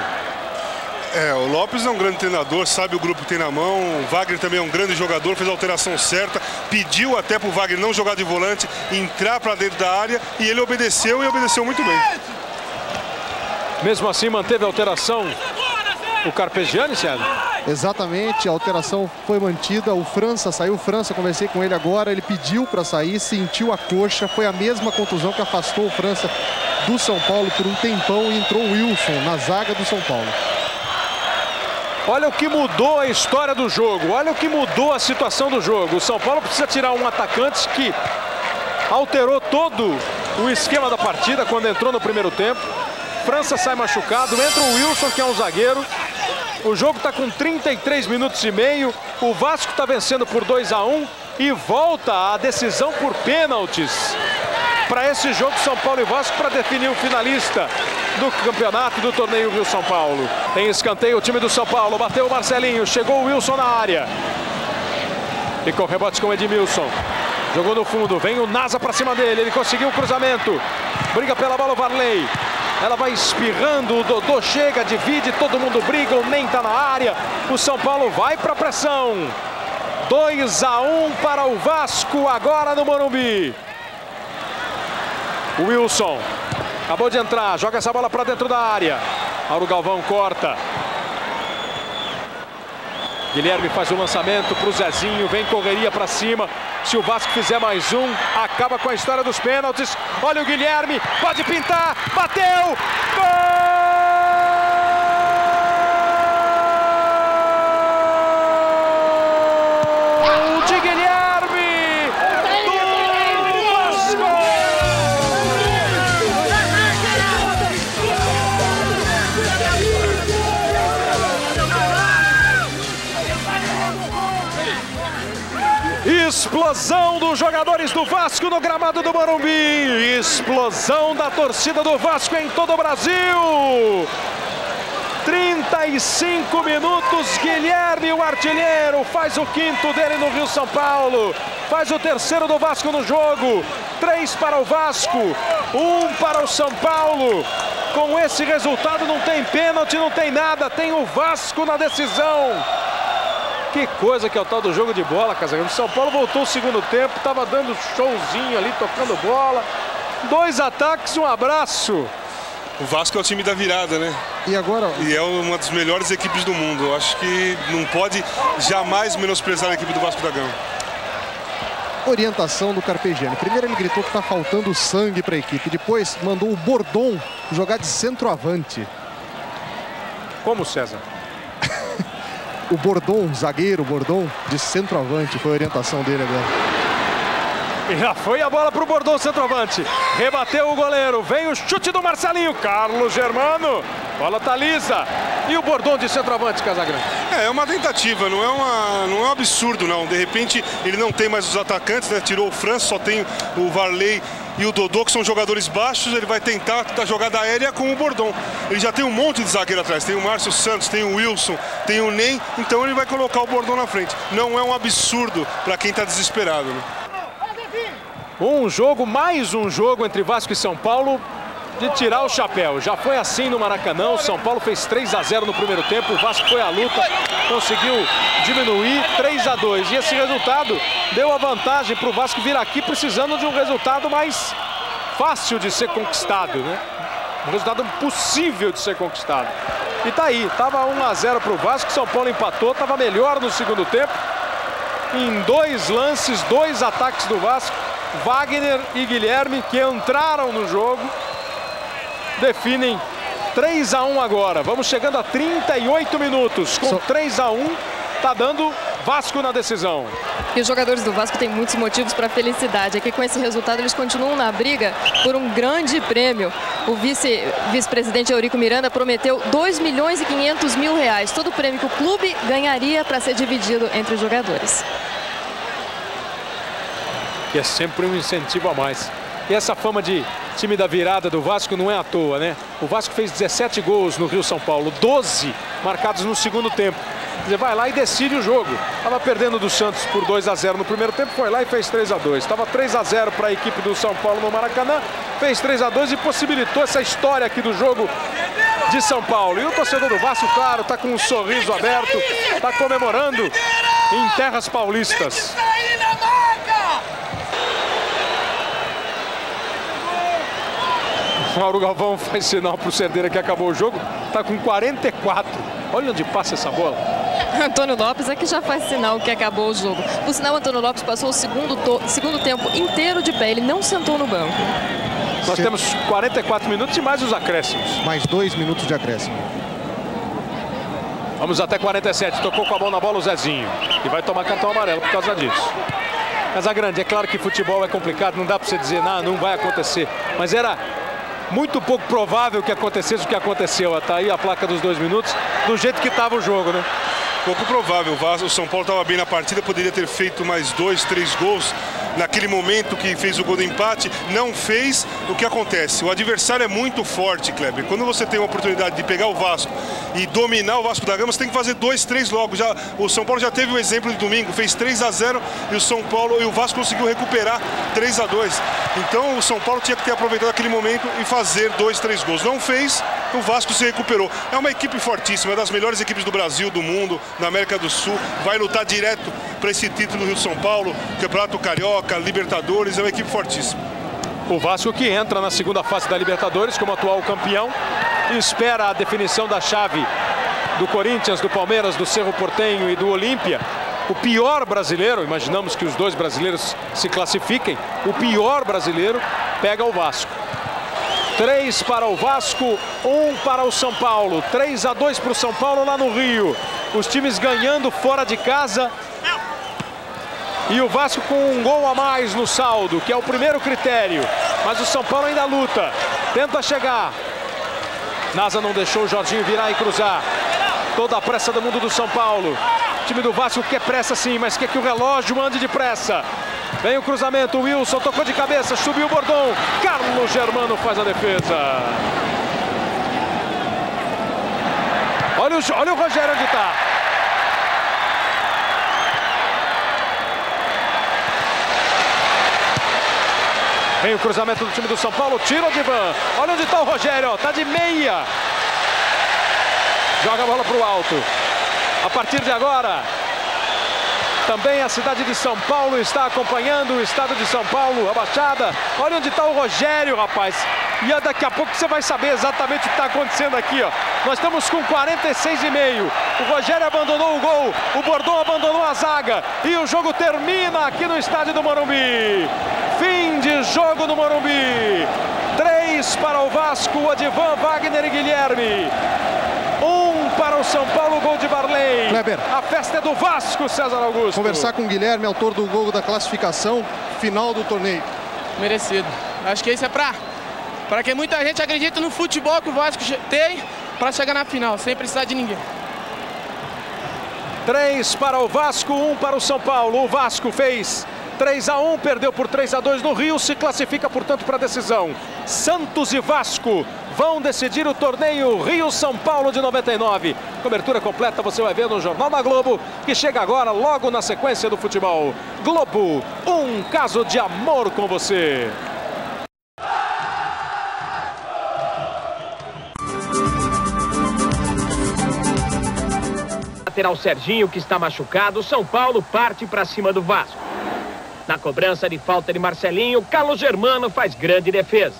S4: O Lopes é um grande treinador, sabe o grupo que tem na mão. O Wagner também é um grande jogador, fez a alteração certa. Pediu até para o Wagner não jogar de volante, entrar para dentro da área e ele obedeceu e obedeceu muito bem.
S3: Mesmo assim, manteve a alteração o Carpegiani, Sérgio?
S7: Exatamente, a alteração foi mantida. O França saiu, França, conversei com ele agora, ele pediu para sair, sentiu a coxa, foi a mesma contusão que afastou o França do São Paulo por um tempão e entrou o Wilson na zaga do São Paulo.
S3: Olha o que mudou a história do jogo, olha o que mudou a situação do jogo. O São Paulo precisa tirar um atacante que alterou todo o esquema da partida quando entrou no primeiro tempo. França sai machucado, entra o Wilson, que é um zagueiro. O jogo está com 33 minutos e meio. O Vasco está vencendo por 2-1 e volta a decisão por pênaltis para esse jogo São Paulo e Vasco para definir o finalista do campeonato do torneio Rio-São Paulo. Tem escanteio o time do São Paulo, bateu o Marcelinho, chegou o Wilson na área. Ficou rebote com o Edmilson. Jogou no fundo, vem o Nasa para cima dele, ele conseguiu o cruzamento. Briga pela bola o Varley. Ela vai espirrando, o Dodô chega, divide, todo mundo briga, o Nem tá na área. O São Paulo vai para a pressão. 2-1 para o Vasco agora no Morumbi. O Wilson acabou de entrar, joga essa bola para dentro da área. Mauro Galvão corta. Guilherme faz o lançamento para o Zezinho, vem correria para cima. Se o Vasco fizer mais um, acaba com a história dos pênaltis. Olha o Guilherme, pode pintar, bateu, gol! De Guilherme, do Vasco! Explosão dos jogadores do Vasco no gramado do Morumbi. Explosão da torcida do Vasco em todo o Brasil. 35 minutos, Guilherme, o artilheiro, faz o quinto dele no Rio-São Paulo. Faz o terceiro do Vasco no jogo. 3 para o Vasco, 1 para o São Paulo. Com esse resultado não tem pênalti, não tem nada. Tem o Vasco na decisão. Que coisa que é o tal do jogo de bola, Casagrande. O São Paulo voltou o segundo tempo, estava dando showzinho ali, tocando bola. 2 ataques, um abraço.
S4: O Vasco é o time da virada, né?
S7: E agora?
S4: E é uma das melhores equipes do mundo. Eu acho que não pode jamais menosprezar a equipe do Vasco da Gama.
S7: Orientação do Carpegiani. Primeiro ele gritou que está faltando sangue para a equipe. Depois mandou o Bordon jogar de centroavante.
S3: Como, César?
S7: O Bordon, zagueiro Bordon, de centroavante, foi a orientação dele agora.
S3: E já foi a bola para o Bordon, centroavante. Rebateu o goleiro, vem o chute do Marcelinho. Carlos Germano, bola tá lisa. E o Bordon de centroavante, Casagrande?
S4: É uma tentativa, não é um absurdo, não. De repente ele não tem mais os atacantes, né? Tirou o França, só tem o Varley e o Dodô, que são jogadores baixos. Ele vai tentar a jogada aérea com o Bordon. Ele já tem um monte de zagueiro atrás. Tem o Márcio Santos, tem o Wilson, tem o Nem. Então ele vai colocar o Bordon na frente. Não é um absurdo para quem está desesperado, né?
S3: Mais um jogo entre Vasco e São Paulo de tirar o chapéu. Já foi assim no Maracanã. O São Paulo fez 3-0 no primeiro tempo. O Vasco foi à luta, conseguiu diminuir 3-2. E esse resultado deu a vantagem para o Vasco vir aqui precisando de um resultado mais fácil de ser conquistado, né? Um resultado possível de ser conquistado. E tá aí, tava 1-0 para o Vasco. São Paulo empatou, tava melhor no segundo tempo. Em 2 lances, 2 ataques do Vasco, Wagner e Guilherme, que entraram no jogo, definem 3-1 agora. Vamos chegando a 38 minutos. Com 3-1, tá dando Vasco na decisão.
S5: E os jogadores do Vasco têm muitos motivos para felicidade. Aqui com esse resultado eles continuam na briga por um grande prêmio. O vice-presidente Eurico Miranda prometeu R$2.500.000. Todo o prêmio que o clube ganharia para ser dividido entre os jogadores.
S3: Que é sempre um incentivo a mais. E essa fama de time da virada do Vasco não é à toa, né? O Vasco fez 17 gols no Rio-São Paulo, 12 marcados no segundo tempo. Você vai lá e decide o jogo. Estava perdendo do Santos por 2-0 no primeiro tempo, foi lá e fez 3-2. Estava 3-0 para a equipe do São Paulo no Maracanã, fez 3-2 e possibilitou essa história aqui do jogo de São Paulo. E o torcedor do Vasco, claro, está com um sorriso aberto, está comemorando em terras paulistas. Mauro Galvão faz sinal para o Cerdeira que acabou o jogo. Está com 44. Olha onde passa essa bola.
S5: Antônio Lopes é que já faz sinal que acabou o jogo. Por sinal, Antônio Lopes passou o segundo tempo inteiro de pé. Ele não sentou no banco.
S3: Nós temos 44 minutos e mais os acréscimos.
S7: Mais 2 minutos de acréscimo.
S3: Vamos até 47. Tocou com a mão na bola o Zezinho. E vai tomar cartão amarelo por causa disso. Casagrande, é claro que futebol é complicado. Não dá para você dizer, não vai acontecer. Mas era muito pouco provável que acontecesse o que aconteceu. Está aí a placa dos 2 minutos, do jeito que estava o jogo, né?
S4: Pouco provável. O São Paulo estava bem na partida, poderia ter feito mais 2, 3 gols naquele momento que fez o gol do empate. Não fez. O que acontece? O adversário é muito forte, Kleber. Quando você tem a oportunidade de pegar o Vasco e dominar o Vasco da Gama, você tem que fazer 2, 3 logo. O São Paulo já teve o exemplo de domingo, fez 3-0 e o São Paulo e o Vasco conseguiu recuperar 3-2. Então o São Paulo tinha que ter aproveitado aquele momento e fazer 2, 3 gols. Não fez, o Vasco se recuperou. É uma equipe fortíssima, é das melhores equipes do Brasil, do mundo, da América do Sul. Vai lutar direto para esse título do Rio São Paulo, Campeonato Carioca, Libertadores, é uma equipe fortíssima.
S3: O Vasco que entra na segunda fase da Libertadores como atual campeão e espera a definição da chave do Corinthians, do Palmeiras, do Cerro Porteño e do Olímpia. O pior brasileiro, imaginamos que os 2 brasileiros se classifiquem, o pior brasileiro pega o Vasco. 3 para o Vasco, 1 para o São Paulo. 3-2 para o São Paulo lá no Rio. Os times ganhando fora de casa. E o Vasco com um gol a mais no saldo, que é o primeiro critério. Mas o São Paulo ainda luta. Tenta chegar. Nasa não deixou o Jorginho virar e cruzar. Toda a pressa do mundo do São Paulo. O time do Vasco quer pressa sim, mas quer que o relógio ande depressa. Vem o cruzamento, o Wilson tocou de cabeça, subiu o Bordon. Carlos Germano faz a defesa. Olha o Rogério onde está. Vem o cruzamento do time do São Paulo, tira o Divan. Olha onde está o Rogério, está de meia. Joga a bola para o alto. A partir de agora, também a cidade de São Paulo está acompanhando o estado de São Paulo, a Baixada. Olha onde está o Rogério, rapaz. E daqui a pouco você vai saber exatamente o que está acontecendo aqui, ó. Nós estamos com 46,5. O Rogério abandonou o gol, o Bordon abandonou a zaga. E o jogo termina aqui no estádio do Morumbi. Fim de jogo no Morumbi. 3 para o Vasco, Odivan, Wagner e Guilherme. 1 para o São Paulo, gol de Varley.
S7: Kleber.
S3: A festa é do Vasco, César Augusto.
S7: Conversar com o Guilherme, autor do gol da classificação final do torneio.
S8: Merecido. Acho que isso é para que muita gente acredita no futebol que o Vasco tem para chegar na final, sem precisar de ninguém.
S3: 3 para o Vasco, 1 para o São Paulo. O Vasco fez 3-1, perdeu por 3-2 no Rio, se classifica, portanto, para a decisão. Santos e Vasco vão decidir o torneio Rio-São Paulo de 99. Cobertura completa você vai ver no Jornal da Globo, que chega agora, logo na sequência do futebol. Globo, um caso de amor com você.
S10: Lateral Serginho, que está machucado, São Paulo parte para cima do Vasco. Na cobrança de falta de Marcelinho, Carlos Germano faz grande defesa.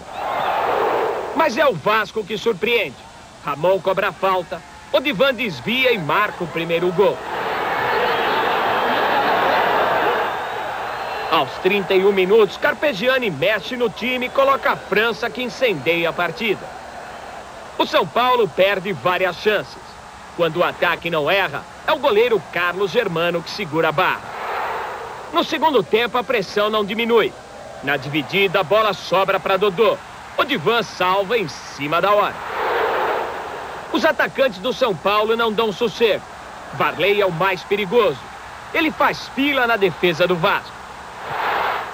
S10: Mas é o Vasco que surpreende. Ramon cobra a falta, Odivan desvia e marca o primeiro gol. Aos 31 minutos, Carpegiani mexe no time e coloca a França, que incendeia a partida. O São Paulo perde várias chances. Quando o ataque não erra, é o goleiro Carlos Germano que segura a barra. No segundo tempo, a pressão não diminui. Na dividida, a bola sobra para Dodô. Odivan salva em cima da hora. Os atacantes do São Paulo não dão sossego. Varley é o mais perigoso. Ele faz fila na defesa do Vasco.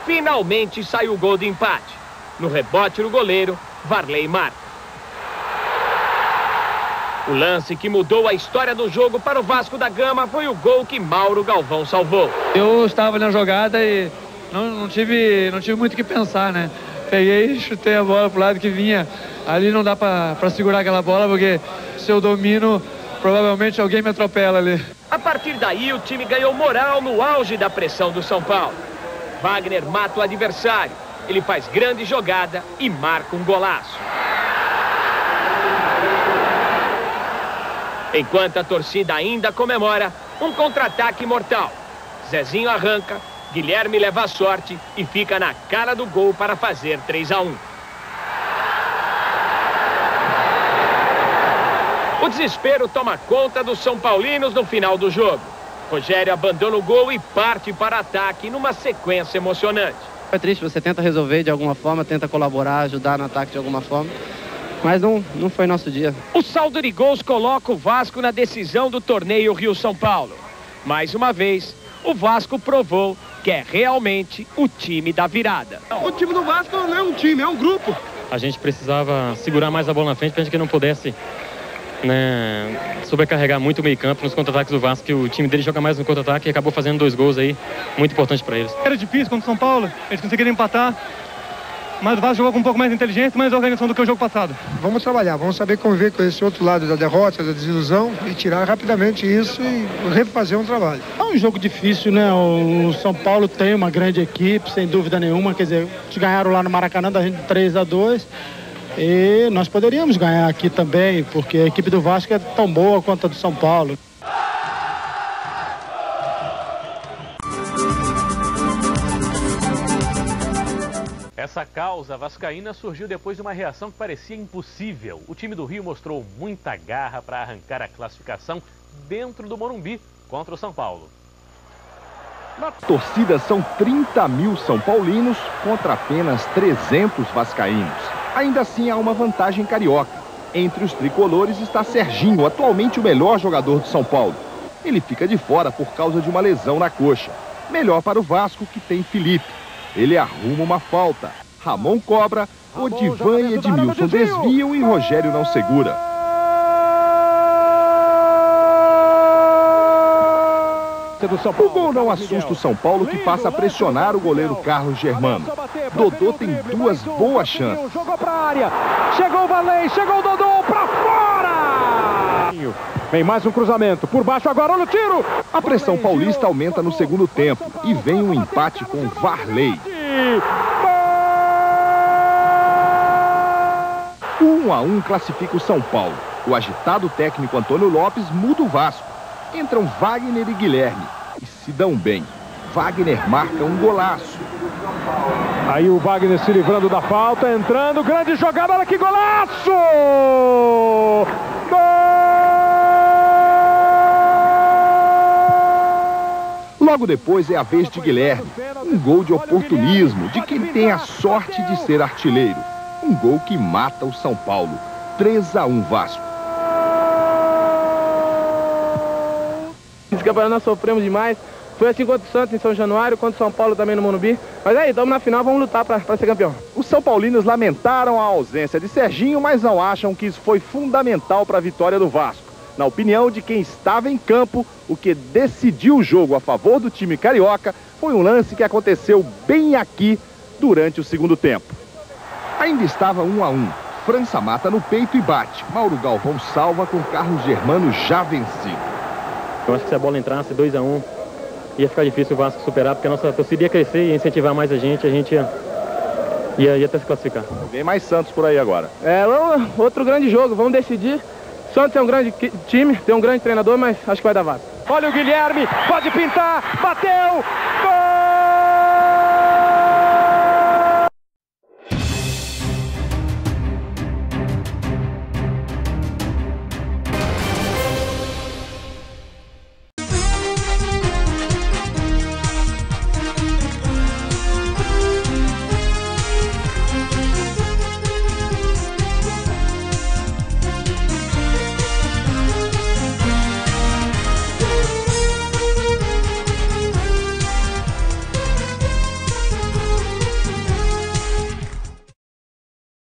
S10: Finalmente sai o gol de empate. No rebote do goleiro, Varley marca. O lance que mudou a história do jogo para o Vasco da Gama foi o gol que Mauro Galvão salvou.
S11: Eu estava na jogada e não tive muito o que pensar, né? Peguei e chutei a bola pro lado que vinha. Ali não dá para segurar aquela bola, porque se eu domino, provavelmente alguém me atropela ali.
S10: A partir daí, o time ganhou moral no auge da pressão do São Paulo. Wagner mata o adversário. Ele faz grande jogada e marca um golaço. Enquanto a torcida ainda comemora, um contra-ataque mortal. Zezinho arranca, Guilherme leva a sorte e fica na cara do gol para fazer 3-1. O desespero toma conta dos São Paulinos no final do jogo. Rogério abandona o gol e parte para ataque numa sequência emocionante.
S12: É triste, você tenta resolver de alguma forma, tenta colaborar, ajudar no ataque de alguma forma. Mas não foi nosso dia.
S10: O saldo de gols coloca o Vasco na decisão do torneio Rio-São Paulo. Mais uma vez, o Vasco provou que é realmente o time da virada.
S13: O time do Vasco não é um time, é um grupo.
S14: A gente precisava segurar mais a bola na frente para a gente que não pudesse, né, sobrecarregar muito o meio campo nos contra-ataques do Vasco, que o time dele joga mais no contra-ataque e acabou fazendo 2 gols aí, muito importante para eles.
S11: Era difícil contra o São Paulo, eles conseguiram empatar. Mas o Vasco jogou com um pouco mais de inteligência, mais organização do que o jogo passado.
S15: Vamos trabalhar, vamos saber conviver com esse outro lado da derrota, da desilusão e tirar rapidamente isso e refazer um trabalho.
S6: É um jogo difícil, né? O São Paulo tem uma grande equipe, sem dúvida nenhuma. Quer dizer, eles ganharam lá no Maracanã da gente 3-2 e nós poderíamos ganhar aqui também, porque a equipe do Vasco é tão boa quanto a do São Paulo.
S16: Essa causa vascaína surgiu depois de uma reação que parecia impossível. O time do Rio mostrou muita garra para arrancar a classificação dentro do Morumbi contra o São Paulo.
S17: Na torcida são 30 mil São Paulinos contra apenas 300 vascaínos. Ainda assim há uma vantagem carioca. Entre os tricolores está Serginho, atualmente o melhor jogador do São Paulo. Ele fica de fora por causa de uma lesão na coxa. Melhor para o Vasco, que tem Felipe. Ele arruma uma falta. Ramon cobra, Odivan e Edmilson desviam e Rogério não segura. O gol não assusta o São Paulo, que passa a pressionar o goleiro Carlos Germano. Dodô tem 2 boas chances.
S2: Jogou para a área. Chegou o Varley, chegou o Dodô para fora!
S17: Vem mais um cruzamento. Por baixo agora, olha o tiro! A pressão paulista aumenta no segundo tempo e vem um empate com Varley. 1-1 classifica o São Paulo. O agitado técnico Antônio Lopes muda o Vasco. Entram Wagner e Guilherme e se dão bem. Wagner marca um golaço.
S2: Aí o Wagner se livrando da falta, entrando, grande jogada, olha que golaço! Gol!
S17: Logo depois é a vez de Guilherme. Um gol de oportunismo, de quem tem a sorte de ser artilheiro. Um gol que mata o São Paulo. 3-1 Vasco.
S8: Esse campeonato nós sofremos demais. Foi assim contra o Santos em São Januário, contra o São Paulo também no Morumbi. Mas aí, estamos na final, vamos lutar para ser campeão.
S17: Os São Paulinos lamentaram a ausência de Serginho, mas não acham que isso foi fundamental para a vitória do Vasco. Na opinião de quem estava em campo, o que decidiu o jogo a favor do time carioca foi um lance que aconteceu bem aqui durante o segundo tempo. Ainda estava 1-1. França mata no peito e bate. Mauro Galvão salva com Carlos Germano já vencido.
S14: Eu acho que se a bola entrasse 2-1, ia ficar difícil o Vasco superar, porque a nossa torcida ia crescer e incentivar mais a gente ia até se classificar.
S17: Vem mais Santos por aí agora.
S8: Outro grande jogo, vamos decidir. Santos é um grande time, tem um grande treinador, mas acho que vai dar Vasco.
S2: Olha o Guilherme, pode pintar, bateu,